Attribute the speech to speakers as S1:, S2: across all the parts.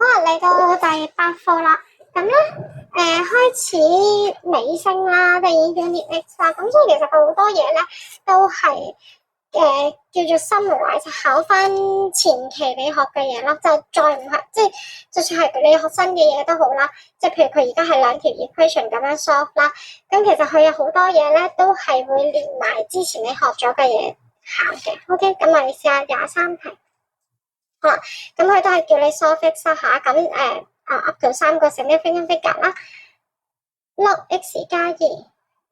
S1: 嚟到第8課啦，咁咧開始尾聲啦，第二 unit X 啦，咁所以其實佢好多嘢咧都係叫做 summarize 考翻前期你學嘅嘢咯，就再唔係即係就算係你學新嘅嘢都好啦，即係譬如佢而家係2條 equation 咁樣 solve 啦，咁其實佢有好多嘢咧都係會連埋之前你學咗嘅嘢考嘅。OK，咁我哋試下23題。好啦，咁佢都係叫你 solve x 啦嚇，咁up 到3個 significant figure 啦 ，log x 加2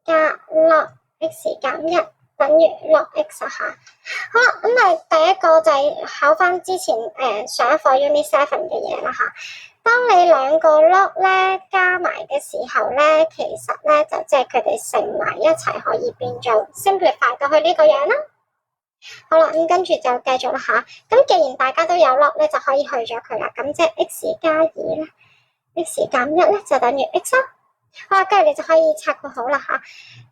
S1: 加 log x 減1等於 log x 嚇。好啦，咁第一個就係考翻之前上一課 unit 7嘅嘢啦嚇。當你兩個 log 咧加埋嘅時候咧，其實咧就即係佢哋乘埋一齊可以變做 simplify 到去呢個樣啦。好啦，咁跟住就繼續啦吓。咁既然大家都有 log 咧，就可以去咗佢啦。咁即係 x 加2咧 ，x 減1咧就等於 x 啦。好啦，跟住你就可以拆佢好啦吓。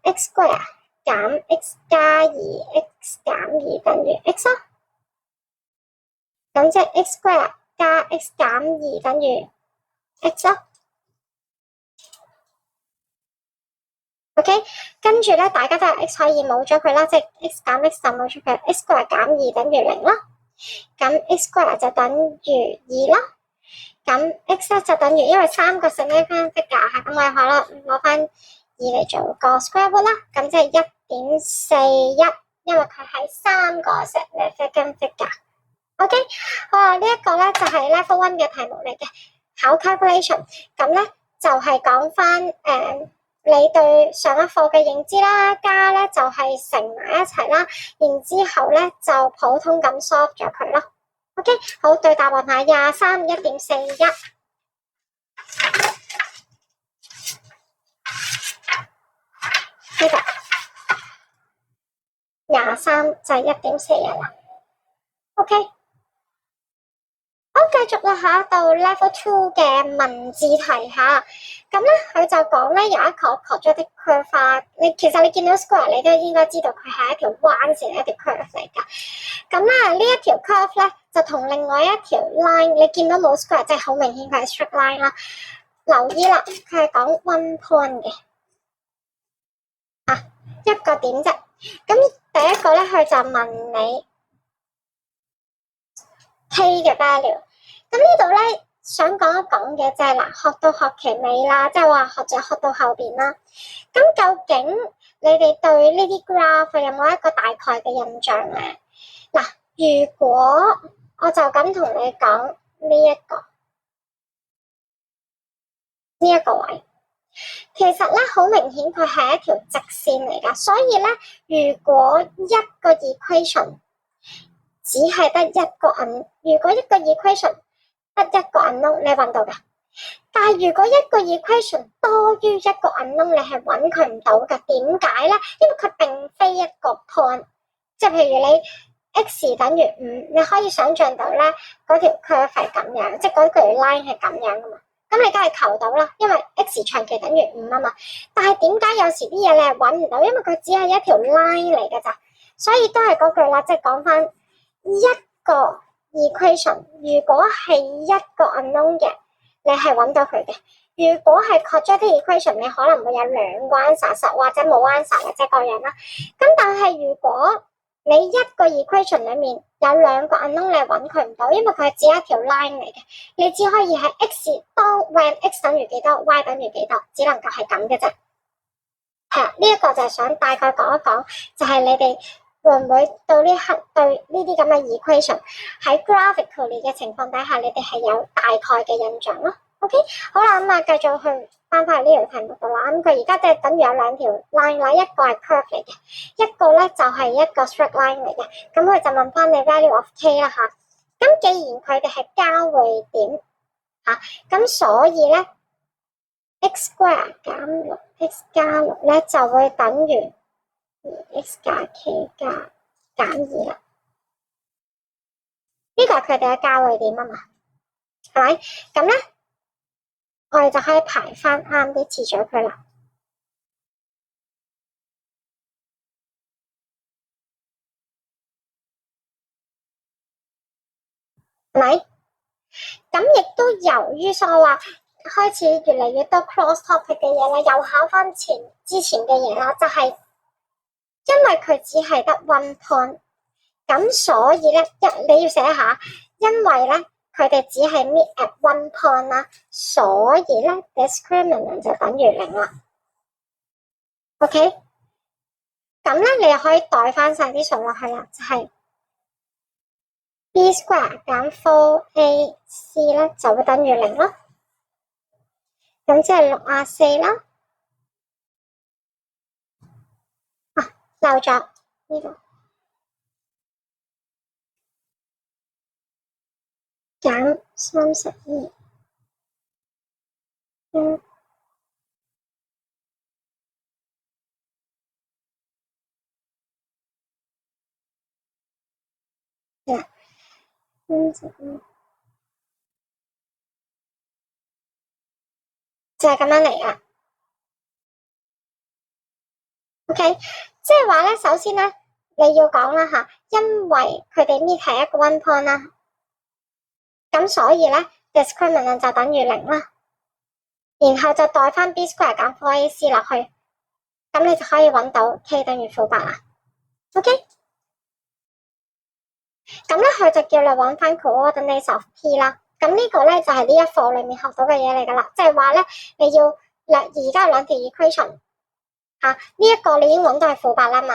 S1: x square 減 x 加2，x 減2等於 x 啦。咁即係 x square 加 x 減2等於 x 啦。OK， 跟住咧，大家都有 x 可以冇咗佢啦，即係 x 減 x 就冇咗佢 ，x square 減2等於0啦。咁 x square 就等於2啦。咁 x 咧就等於，因為3個 significant figure 係咁我哋可啦，攞翻2嚟做個 square root 啦。咁即係 1.41， 因為佢係3個 significant figure。OK， 好啊，呢一個咧就係 level 1嘅題目嚟嘅，考 calculation。咁咧就係講翻你對上一課嘅認知啦，加咧就係乘埋一齊啦，然之後咧就普通咁 solve 咗佢咯。OK， 好，對答案係23 1.41。呢個23就係 1.41啦。OK， 好，繼續啦吓，到 level 2嘅文字題吓。咁咧佢就講咧有一個 quadratic curve， 其實你見到 square 你都應該知道佢係一條彎線一條 curve 嚟噶。咁咧呢一條 curve 咧就同另外一條 line， 你見到冇 square 即係好明顯佢係 straight line 啦。留意啦，佢係講 one point 嘅一個點啫。咁第一個咧佢就問你 k 嘅 value。咁呢度咧想講一講嘅就係嗱，學到學期尾啦，即係話學到後邊啦。咁究竟你哋對呢啲 graph 有冇一個大概嘅印象咧？嗱，如果我就咁同你講呢一個位，其實咧好明顯佢係一條直線嚟噶，所以咧如果一個 equation 只係得一個 unknown， 如果一個 equation 得一個 unknown 你揾到嘅，但係如果一個 equation 多於一個 unknown 你係揾佢唔到嘅，點解咧？因為佢並非一個 point， 即係譬如你 x 等於5，你可以想象到咧嗰條 curve 係咁樣，即係嗰條 line 係咁樣噶嘛。咁你梗係求到啦，因為 x 長期等於5啊嘛。但係點解有時啲嘢你係揾唔到？因為佢只係一條 line 嚟嘅咋，所以都係嗰句啦，即係講翻一個 equation， 如果係一個 unknown 嘅，你係揾到佢嘅。如果係 quadratic equation， 你可能會有2個 answer 或者冇 answer 或者各樣啦。咁但係如果你一個 equation 裏面有2個 unknown， 你揾佢唔到，因為佢係只一條 line 嚟嘅，你只可以喺 x 當 when x 等於幾多 y 等於幾多，只能夠係咁嘅啫。係啊，呢一個就係想大概講一講，就係你哋會唔會到呢刻對呢啲咁嘅 equation 喺 graphically 嘅情況底下，你哋係有大概嘅印象咯。OK， 好啦，咁繼續去翻返去呢條題目度啦。咁佢而家即係等於有2條 line 啦，一個係 curve 嚟嘅，一個咧就係一個 straight line 嚟嘅。咁佢就問翻你 value of k 啦吓。咁既然佢哋係交匯點咁所以咧 x square 減6 x 加6咧就會等於2x 加 k 加減2啦。呢個係佢哋嘅交匯點啊嘛，係咪？咁咧我哋就可以排翻啱啲次序佢啦。係咪？咁亦都由於所以我話開始越嚟越多 cross topic 嘅嘢啦，又考翻之前嘅嘢啦，就係因為佢只係得 one point， 咁所以咧你要寫下，因為咧佢哋只係 meet at one point 啦，所以咧 discriminant 就等於0啦。OK， 咁咧你又可以代翻晒啲數落去啦，就係 B square 減 4AC 咧就會等於0咯。咁即係64啦。漏咗呢個減32，就係咁樣嚟啦。OK， 即係話咧，首先咧你要講啦吓，因為佢哋 meet 係一個 one point 啦，咁所以咧 discriminant 就等於0啦，然後就代翻 B square 減 4AC 落去，咁你就可以揾到 K 等於-8啦。OK， 咁咧佢就叫你揾翻 coordinates of P 啦。咁呢個咧就係呢一課裏面學到嘅嘢嚟噶啦，即係話咧你要而家有兩條 equation。呢一個你已經揾到係-8啦嘛，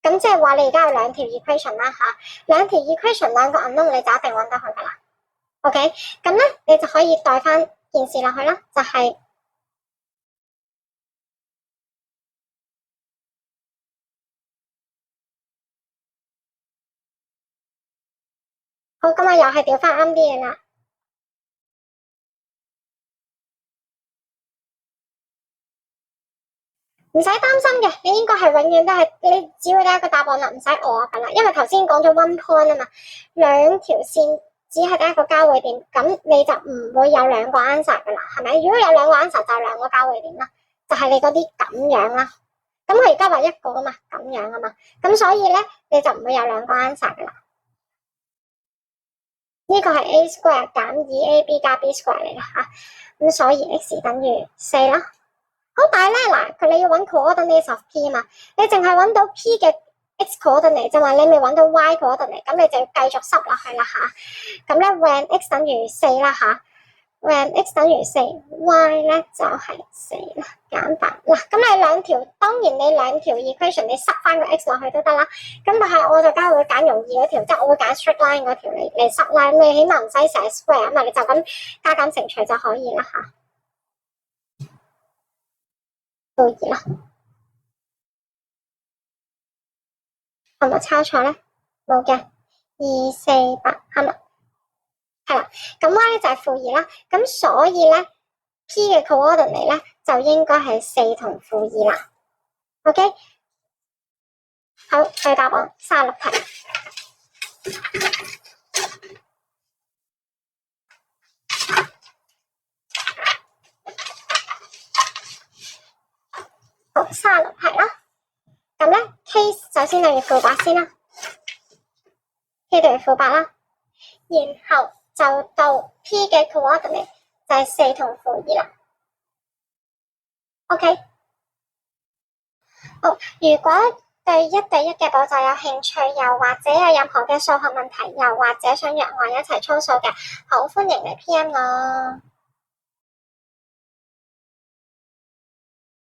S1: 咁即係話你而家有兩條 equation 啦兩條 equation 兩個 unknown 你就一定揾到佢噶啦。OK， 咁咧你就可以代翻件事落去啦，就係好，咁啊又係調翻啱啲嘢啦。唔使擔心嘅，你應該係永遠都係你只要得一個答案啦，唔使餓噶啦，因為頭先講咗 one point 啊嘛，兩條線只係得一個交匯點，咁你就唔會有兩個 answer 噶啦，係咪？如果有兩個 answer 就兩個交匯點啦，就係你嗰啲咁樣啦。咁我而家話一個啊嘛，咁樣啊嘛，咁所以咧你就唔會有兩個 answer 噶啦。呢個係 A square 減 2AB 加 B square 嚟啦咁所以 x 等於4啦。好，但係咧嗱，你要揾 coordinates of P 啊嘛，你淨係揾到 P 嘅 x coordinate 啫嘛，你未揾到 y coordinate， 咁你就要繼續塞落去啦咁咧 when x 等於4啦when x 等於4，y 咧就係4啦，簡單嗱。咁你兩條，當然你兩條 equation 你塞翻個 x 落去都得啦。咁但係我就梗係會揀容易嗰條，即係我會揀 straight line 嗰條嚟塞啦。你起碼唔使寫 square 啊嘛，你就咁加減乘除就可以啦到2啦，係咪抄錯咧？冇嘅，248啱啦，係啦。咁 y 咧就係-2啦，咁所以咧 P 嘅 coordinate 咧就應該係4同-2啦。OK， 好，去答案36題。好，36題啦。咁咧 K 首先就要-8先啦 ，K 等於-8啦，然後就到 P 嘅 coordinate 就係4同-2啦。OK， 好，如果對1對1嘅補習有興趣，又或者有任何嘅數學問題，又或者想約我一齊操數嘅，好歡迎你 PM 我。